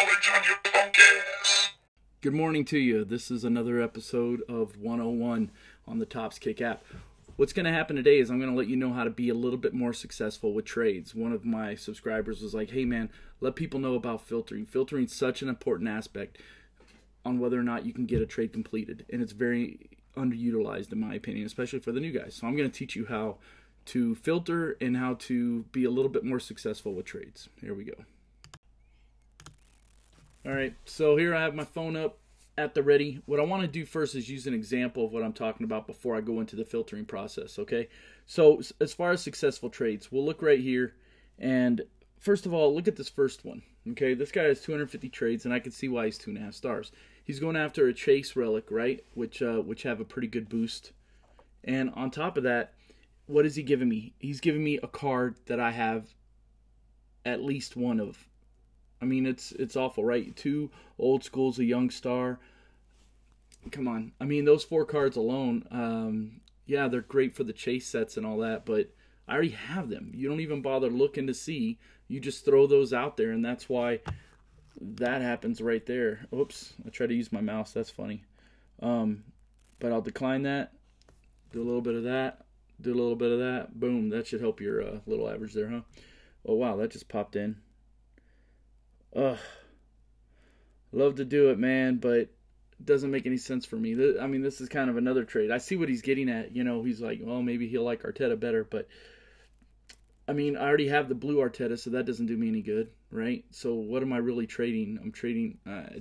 knowledge on your punk ass. Good morning to you. This is another episode of 101 on the Topps Kick app. What's going to happen today is I'm going to let you know how to be a little bit more successful with trades. One of my subscribers was like, hey man, let people know about filtering. Filtering is such an important aspect on whether or not you can get a trade completed. And it's very underutilized in my opinion, especially for the new guys. So I'm going to teach you how to filter and how to be a little bit more successful with trades. Here we go. Alright, so here I have my phone up at the ready. What I want to do first is use an example of what I'm talking about before I go into the filtering process, okay? So as far as successful trades, we'll look right here, and first of all, look at this first one, okay? This guy has 250 trades, and I can see why he's 2.5 stars. He's going after a Chase relic, right, which have a pretty good boost. And on top of that, what is he giving me? He's giving me a card that I have at least one of. I mean, it's awful, right? 2 old schools, a young star. Come on. I mean, those 4 cards alone, yeah, they're great for the chase sets and all that, but I already have them. You don't even bother looking to see. You just throw those out there, and that's why that happens right there. Oops, I tried to use my mouse. That's funny. But I'll decline that. Do a little bit of that. Do a little bit of that. Boom. That should help your little average there, huh? Oh, wow, that just popped in. Ugh. Love to do it, man, but it doesn't make any sense for me. I mean, this is kind of another trade. I see what he's getting at. You know, he's like, well, maybe he'll like Arteta better, but I mean, I already have the blue Arteta, so that doesn't do me any good, right? So what am I really trading? I'm trading, I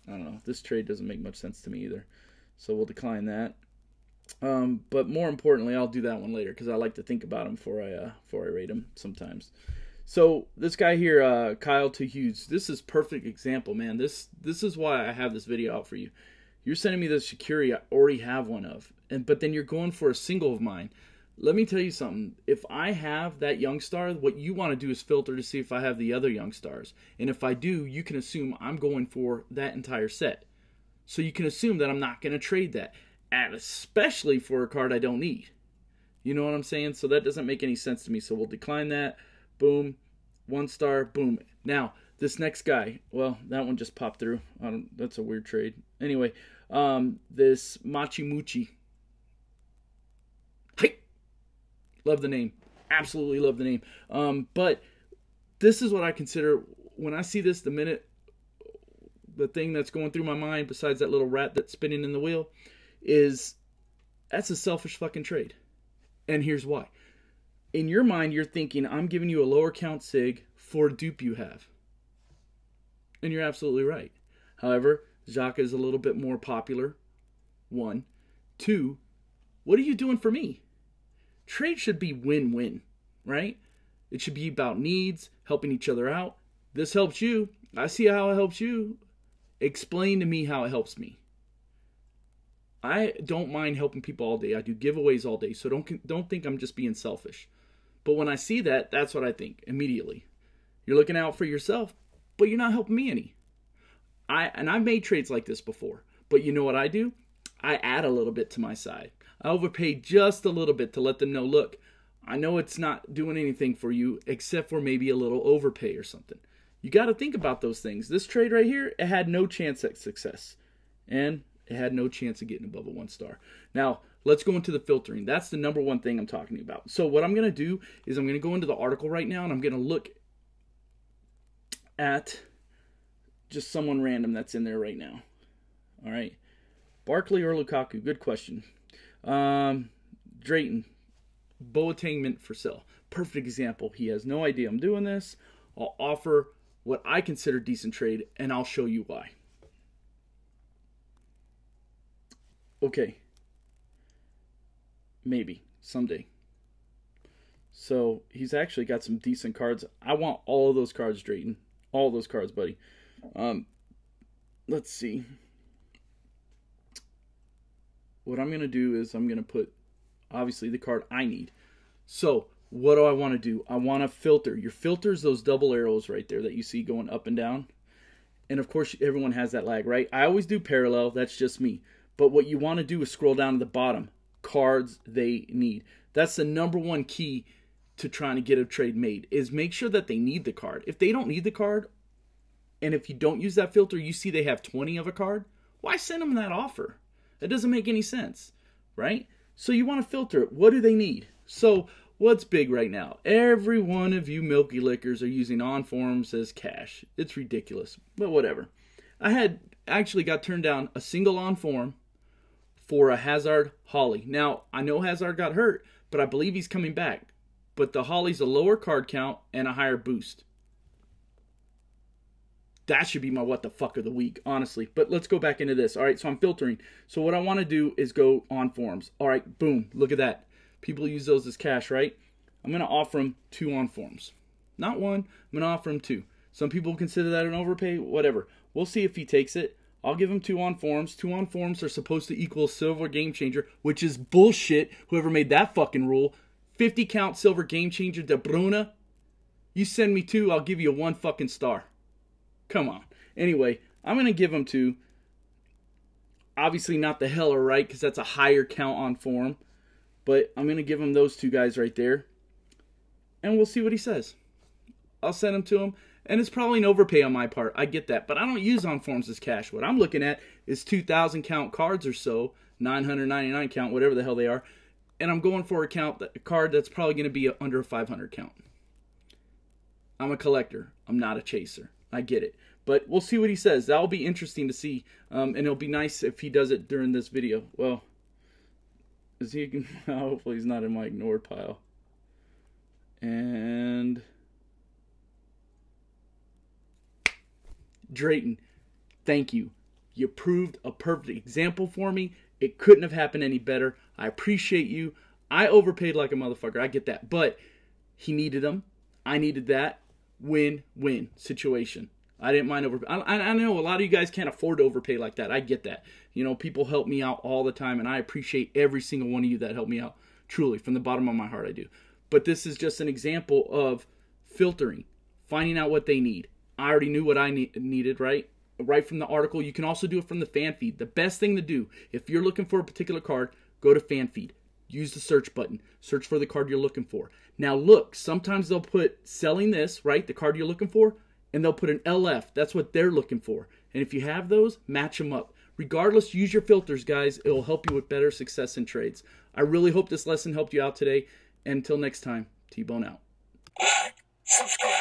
don't know. This trade doesn't make much sense to me either. So we'll decline that. But more importantly, I'll do that one later because I like to think about him before I rate him sometimes. So this guy here, Kyle to Hughes, this is perfect example, man. This is why I have this video out for you. You're sending me the Shaqiri I already have one of, but then you're going for a single of mine. Let me tell you something. If I have that young star, what you want to do is filter to see if I have the other young stars. And if I do, you can assume I'm going for that entire set. So you can assume that I'm not going to trade that, and especially for a card I don't need. You know what I'm saying? So that doesn't make any sense to me. So we'll decline that. Boom. 1 star. Boom. Now, this next guy, well, that one just popped through. That's a weird trade. Anyway, this Machimuchi. Hey! Love the name. Absolutely love the name. But this is what I consider, when I see this, the thing that's going through my mind, besides that little rat that's spinning in the wheel, is that's a selfish fucking trade. And here's why. In your mind, you're thinking, I'm giving you a lower count SIG for a dupe you have. And you're absolutely right. However, Xhaka is a little bit more popular. 1. 2, what are you doing for me? Trade should be win-win, right? It should be about needs, helping each other out. This helps you. I see how it helps you. Explain to me how it helps me. I don't mind helping people all day. I do giveaways all day, so don't think I'm just being selfish. But when I see that, that's what I think immediately. You're looking out for yourself, but you're not helping me any. I've made trades like this before, but you know what I do? I add a little bit to my side. I overpay just a little bit to let them know, look, I know it's not doing anything for you except for maybe a little overpay or something. You got to think about those things. This trade right here, it had no chance at success. And it had no chance of getting above a 1 star. Now, let's go into the filtering. That's the number one thing I'm talking about. So what I'm going to do is I'm going to go into the article right now, and I'm going to look at just someone random that's in there right now. All right. Barkley or Lukaku? Good question. Drayton. Boateng mint for sale. Perfect example. He has no idea I'm doing this. I'll offer what I consider decent trade, and I'll show you why. Okay. Maybe. Someday. So, he's actually got some decent cards. I want all of those cards, Drayton. All of those cards, buddy. Let's see. What I'm going to do is I'm going to put, obviously, the card I need. So, what do I want to do? I want to filter. Your filter is those double arrows right there that you see going up and down. And, of course, everyone has that lag, right? I always do parallel. That's just me. But what you want to do is scroll down to the bottom. Cards they need. That's the number one key to trying to get a trade made, is make sure that they need the card. If they don't need the card, and if you don't use that filter, you see they have 20 of a card, why send them that offer? It doesn't make any sense, right? So you want to filter it. What do they need? So what's big right now? Every one of you Milky Lickers are using on-forms as cash. It's ridiculous, but whatever. I had actually got turned down a single on-form for a Hazard Holly. Now, I know Hazard got hurt, but I believe he's coming back. But the Holly's a lower card count and a higher boost. That should be my what the fuck of the week, honestly. But let's go back into this. All right, so I'm filtering. So what I want to do is go on forms. All right, boom, look at that. People use those as cash, right? I'm going to offer them 2 on forms. Not 1, I'm going to offer him 2. Some people consider that an overpay, whatever. We'll see if he takes it. I'll give him 2 on forms. 2 on forms are supposed to equal silver game changer, which is bullshit. Whoever made that fucking rule. 50 count silver game changer De Bruyne. You send me 2, I'll give you 1 fucking star. Come on. Anyway, I'm going to give him 2. Obviously not the Heller, right? Because that's a higher count on form. But I'm going to give him those 2 guys right there. And we'll see what he says. I'll send him to him. And it's probably an overpay on my part. I get that. But I don't use on forms as cash. What I'm looking at is 2,000 count cards or so. 999 count, whatever the hell they are. And I'm going for a card that's probably going to be under a 500 count. I'm a collector. I'm not a chaser. I get it. But we'll see what he says. That'll be interesting to see. And it'll be nice if he does it during this video. Well, is he? Hopefully he's not in my ignored pile. And Drayton, thank you. You proved a perfect example for me. It couldn't have happened any better. I appreciate you. I overpaid like a motherfucker. I get that. But he needed them. I needed that. Win-win situation. I didn't mind overpay. I know a lot of you guys can't afford to overpay like that. I get that. You know, people help me out all the time, and I appreciate every single one of you that help me out. Truly, from the bottom of my heart, I do. But this is just an example of filtering, finding out what they need. I already knew what I needed, right? Right from the article. You can also do it from the fan feed. The best thing to do, if you're looking for a particular card, go to fan feed. Use the search button. Search for the card you're looking for. Now look, sometimes they'll put selling this, right? The card you're looking for, and they'll put an LF. That's what they're looking for. And if you have those, match them up. Regardless, use your filters, guys. It will help you with better success in trades. I really hope this lesson helped you out today. And until next time, T-Bone out. Like, subscribe.